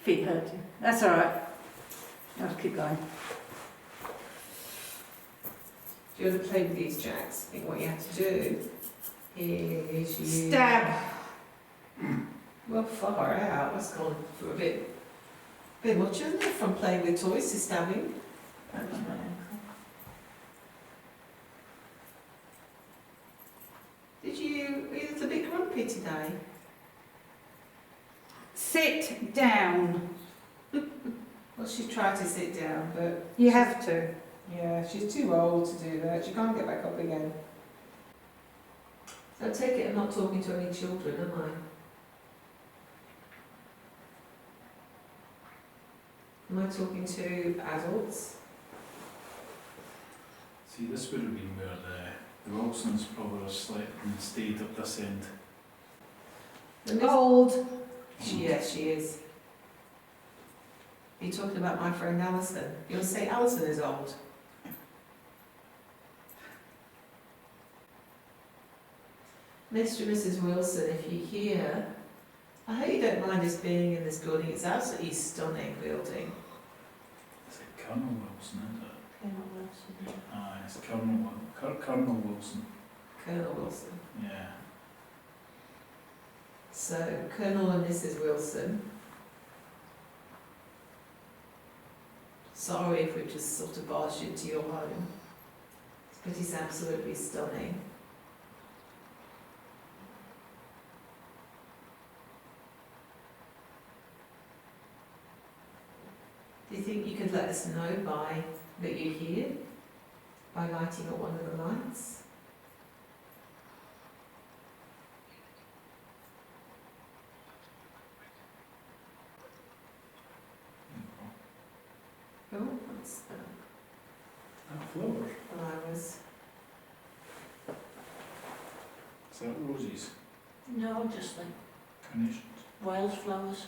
Feet hurt you. That's all right. I'll just keep going. Do you want to play with these jacks? I think what you have to do is you... Stab. Well, far out. That's gone for a bit much, isn't it? From playing with toys to stabbing. Did you... Are you a bit grumpy today? Sit down. Well, she tried to sit down, but You have to. yeah, she's too old to do that. She can't get back up again. So I take it I'm not talking to any children, am I? Am I talking to adults? See, this would have been where the Wilsons probably slept and stayed up this end. Old. Yes, she is. Are you talking about my friend Alison? You want to say Alison is old? Mr. and Mrs. Wilson, if you're here, I hope you don't mind us being in this building. It's absolutely stunning building. Is it Colonel Wilson, isn't it? Aye, it's Colonel Wilson. Colonel Wilson. Yeah. So, Colonel and Mrs. Wilson. Sorry if we've just sort of barged into your home, but it's absolutely stunning. Do you think you could let us know that you're here by lighting up one of the lights? Oh, what's that? Flowers. Flowers. Is that roses? No, just like Carnations? wildflowers.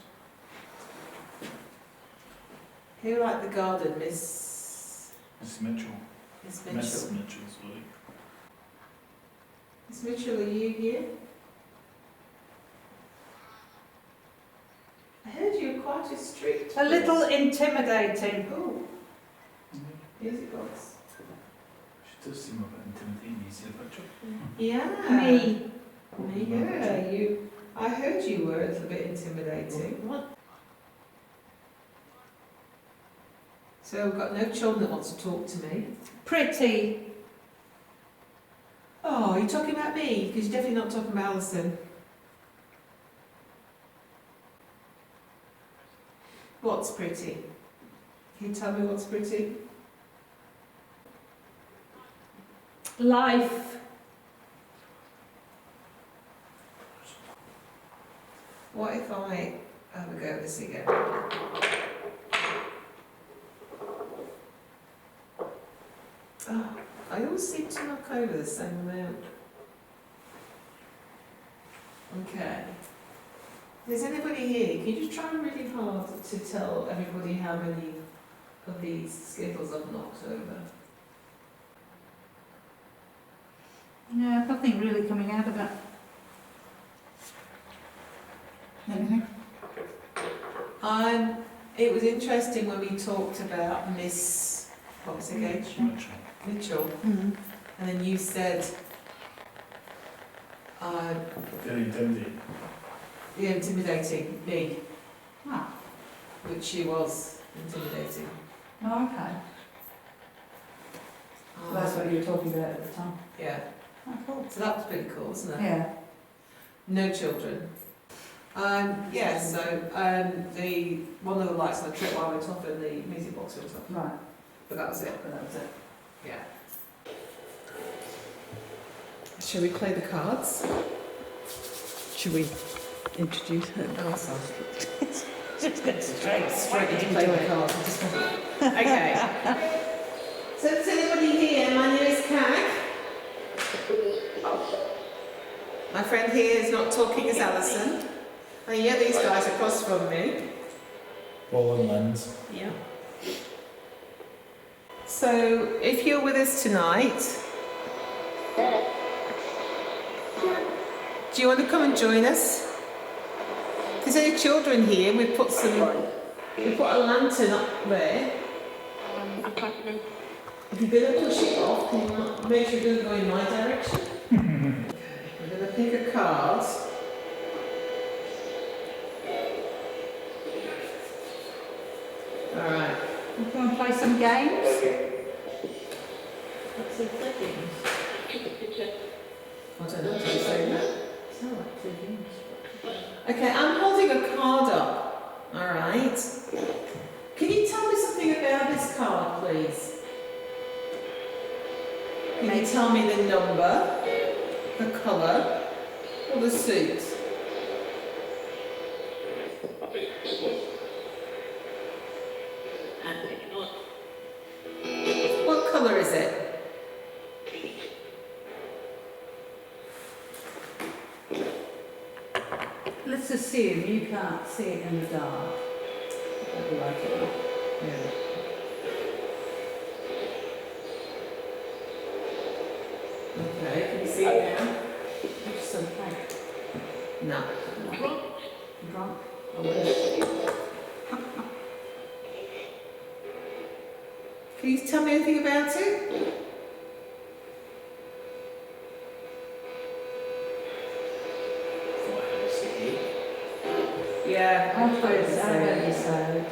Who liked the garden, Miss Mitchell. Miss Mitchell? Miss Mitchell, sorry. Miss Mitchell, are you here? I heard you were quite a strict. A little intimidating. Oh, music box. She does seem a bit intimidating, you see the picture? Yeah. Me. Yeah, you. I heard you were a little bit intimidating. What? So I've got no children that wants to talk to me. Pretty. Oh, you're talking about me? Because you're definitely not talking about Alison. What's pretty? Can you tell me what's pretty? Life. What if I have a go at this again? Oh, I always seem to knock over the same amount. Okay. If there's anybody here, can you just try really hard to tell everybody how many of these skittles I've knocked over? Yeah, nothing really coming out of it. Anything? It was interesting when we talked about Miss, what was it again? Mitchell. Mitchell, Mm. and then you said, Very intimidating. yeah, intimidating me, Ah. which she was intimidating. Oh, okay. So that's what you were talking about at the time. Yeah, Oh, cool. so that was pretty cool, wasn't it? Yeah. No children. Yeah, so the one of the lights on the trip while went off and the music box went off, Right. but that was it. But that was it. Yeah. Shall we play the cards? Should we introduce her? Oh, sorry. Just get Straight into play the cards. I just want to- Okay. So is anybody here? My name is Kag. My friend here is not talking as Alison. And yeah, these guys across from me. Paul and Lynn's. Yeah. So if you're with us tonight, do you want to come and join us? If there's any children here, we put a lantern up there. If you're going to push it off, can you make sure you're going to go in my direction? Okay, we're going to pick a card. Alright. We go and play some games. What's the settings? I don't know what to say that. Sound like settings. Okay, I'm holding a card up. Alright. Can you tell me something about this card, please? Can you tell me the number, the colour, or the suit? What colour is it? Let's assume you can't see it in the dark. That'd be like it. Yeah. Okay, can you see it now? It's so pink. No. Drunk. I wish. Can you tell me anything about it? Yeah, I thought it sounded sad.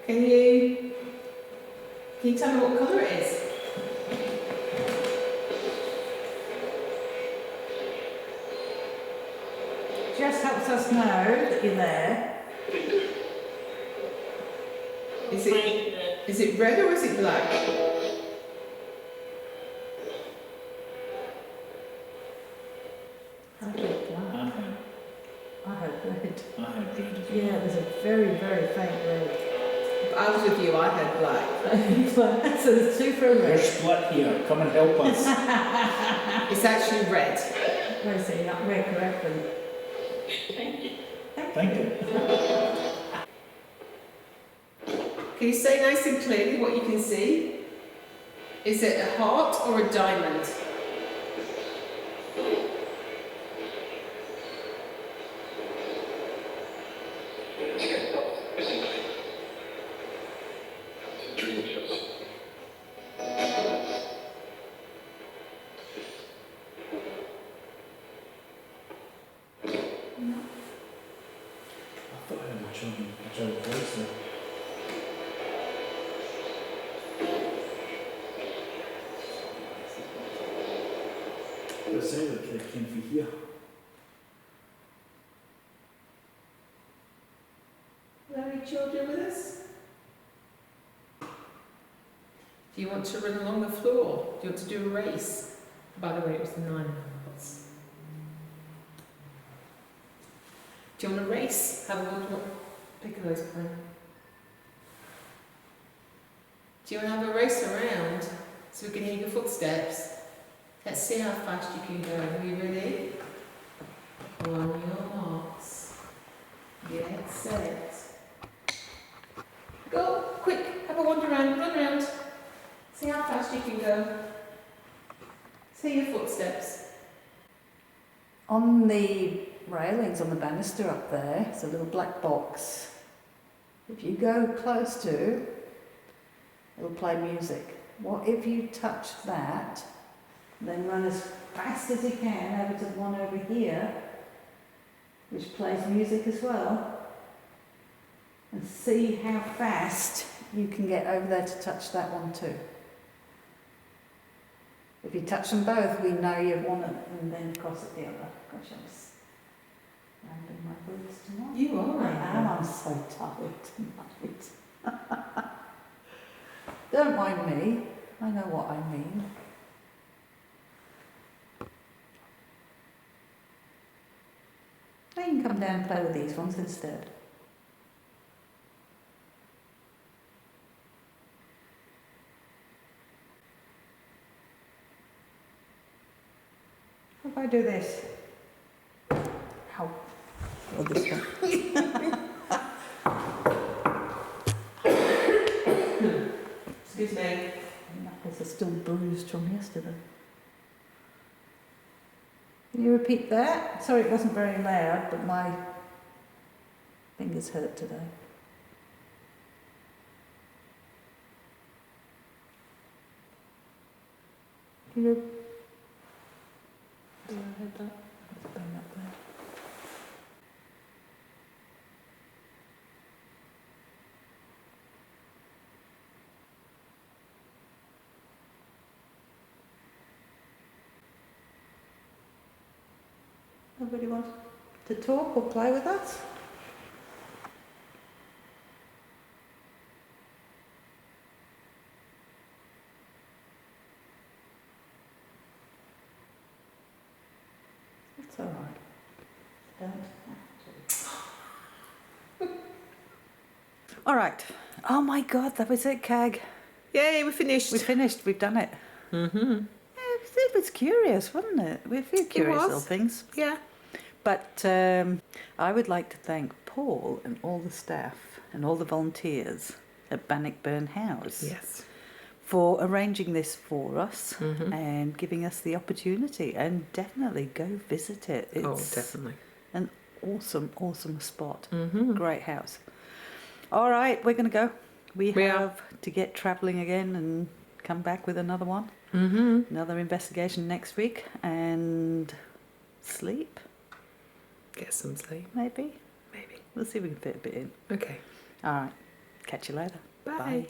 Can you tell me what colour it is? Just helps us know that you're there. Is it red or is it black? I heard black. I heard red. I heard red as well. Yeah, there's a very, very faint red. I was with you, I heard black. So there's two for a We're red. split here. Come and help us. It's actually red. Wait a second, we're correct then. Thank you. Can you say nice and clearly what you can see? Is it a heart or a diamond? I thought I had a child voice there. It sounded like it came from here. Are there any children with us? Do you want to run along the floor? Do you want to do a race? By the way, it was the 9 hours. Do you want to race? Have a look. Pick a those pen. Do you want to have a race around so we can hear your footsteps? Let's see how fast you can go. Are you ready? On your marks. Get set. Go, quick, have a wander around, run around. See how fast you can go. See your footsteps. On the railings on the banister up there, it's a little black box. If you go close to, it'll play music. What if you touch that, then run as fast as you can over to the one over here, which plays music as well, and see how fast you can get over there to touch that one too. If you touch them both, we know you've one and then cross at the other. Gosh, I'm rambling my words tonight. You are. I am. I'm so tired tonight. Don't mind me. I know what I mean. Now you can come down and play with these ones instead. If I do this, ow, or this one. Excuse me. My knuckles are still bruised from yesterday. Can you repeat that? Sorry, it wasn't very loud, but my fingers hurt today. Can you? Do I heard that? It's been up there. Nobody wants to talk or play with us? It's all right. Don't have to. All right. Oh my God, that was it, Kag. Yay, we finished. We finished. We've done it. Mm-hmm. It was curious, wasn't it? We're few curious was. little things. Yeah. But I would like to thank Paul and all the staff and all the volunteers at Bannockburn House Yes. for arranging this for us Mm-hmm. and giving us the opportunity. And definitely go visit it. It's Oh, definitely. an awesome, awesome spot. Mm-hmm. Great house. All right, we're going to go. We We have to get travelling again and come back with another one. Mm-hmm. Another investigation next week and sleep, Get some sleep. maybe. Maybe. We'll see if we can fit a bit in. Okay. All right. Catch you later. Bye. Bye.